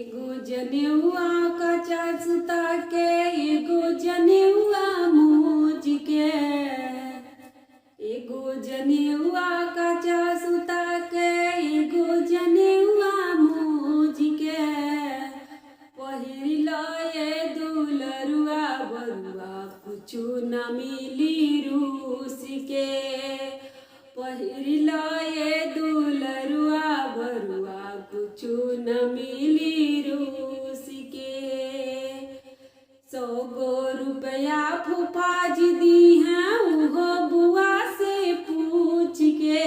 एगो जनेउआ कच्चा सुता के, एगो जनेउआ मोज के। एगो जनेउआ कच्चा सुता के, एगो जनेउआ मोज के। पहिर लए दुलरुआ बरुआ कुछु न मिली रूस के। पहिर लए दुलरुआ बरुआ कुछु न मिली रूस के। 100 गो रुपया फूफाज दी हैं उहो बुआ से पूछ के।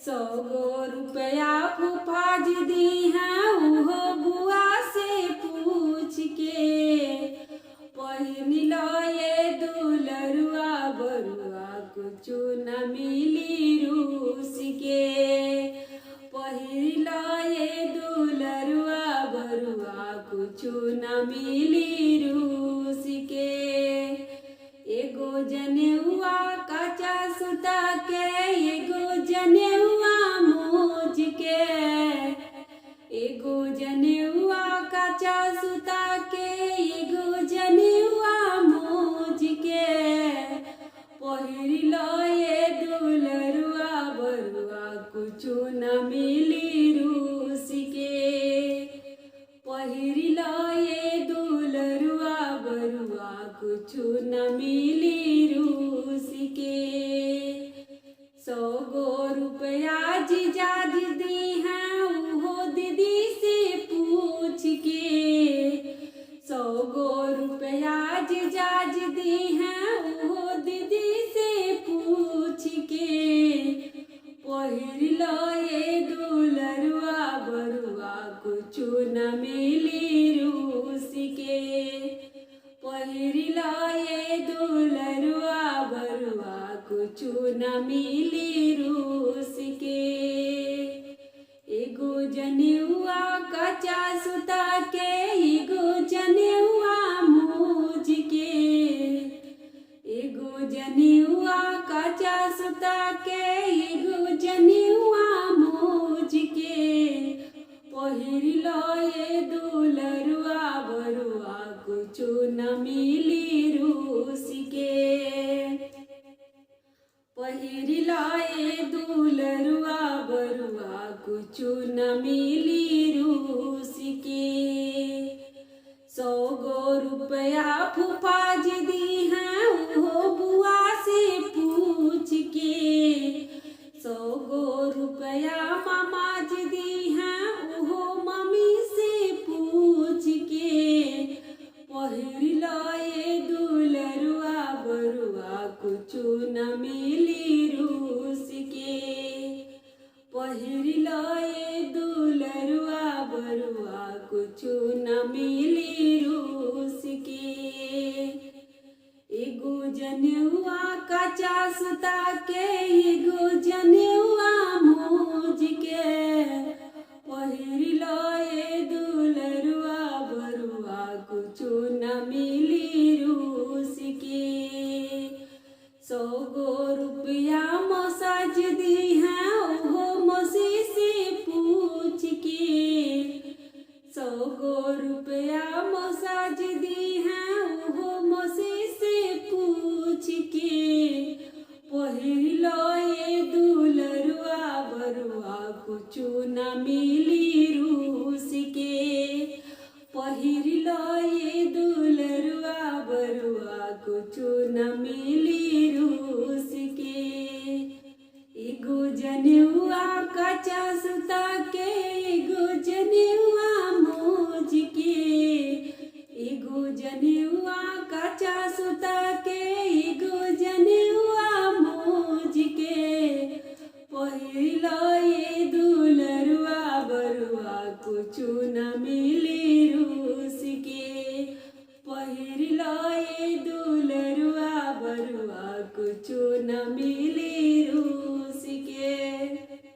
100 गो रुपया फूफाज दी हैं उहो बुआ से पूछ के। पहिन लए दुलरुआ बरुआ कुछु न मिली रूस के। पहिर लए दुलरुआ बरुआ कुछु न मिली रूस के। एगो जनेउआ कच्चा सुता के, एगो जनेउआ मोज के। एगो जनेउआ कच्चा सुता के, एगो जनेउआ मोज के। पहिर लए दुलरुआ बरुआ कुछु न मिली रूस के। पहिर लए दुलरुआ बरुआ कुछु न मिली रूस के। 100 गो रुपया जीजाज दी हैं उहो दीदी से पूछ के। 100 गो रुपया जीजाज दी हैं उहो दीदी से पूछ के। पहिर लए दुलरुआ बरुआ कुछु न मिली रूस के। पहिर लए दुलरुआ बरुआ कुछु न मिली रूस के। एगो जनेउआ कच्चा सुता के, एगो जनेउआ मोज के। एगो जनेउआ कच्चा सुता के, एगो जनेउआ मोज के। पहिर लए दुलरुआ बरुआ कुछु न मिली रूस के। पहिर लए दुलरुआ बरुआ कुछु न मिली रूस के। 100 गो रुपया फूफाज दी हैं उहो बुआ से पूछ के। 100 गो रुपया मामाज दी हैं उहो मम्मी से पूछ के। पहिर लए दुलरुआ बरुआ कुछु न मिली रूस के। पहिर लए दुलरुआ बरुआ कुछु न मिली रूस के। एगो जनेउआ कच्चा सुता के, एगो जनेउआ मोज के। पहिर लए दुलरुआ बरुआ कुछु न मिली रूस के। 100 गो रुपया मसाज दी हैं उहो मौसी से पूछ के। 100 गो रुपया मसाज दी हैं उहो मौसी से पूछ के। पहिर लए दुलरुआ बरुआ कुछु न मिली रूस के। पहिर लए दुलरुआ बरुआ कुछु न मिली रूस के। एगो जनेउआ कच्चा सुता के, एगो जनेउआ मोज के। एगो जनेउआ कच्चा सुता के, एगो जनेउआ मोज के। पहिर लए दुलरुआ बरुआ कुछु न मिली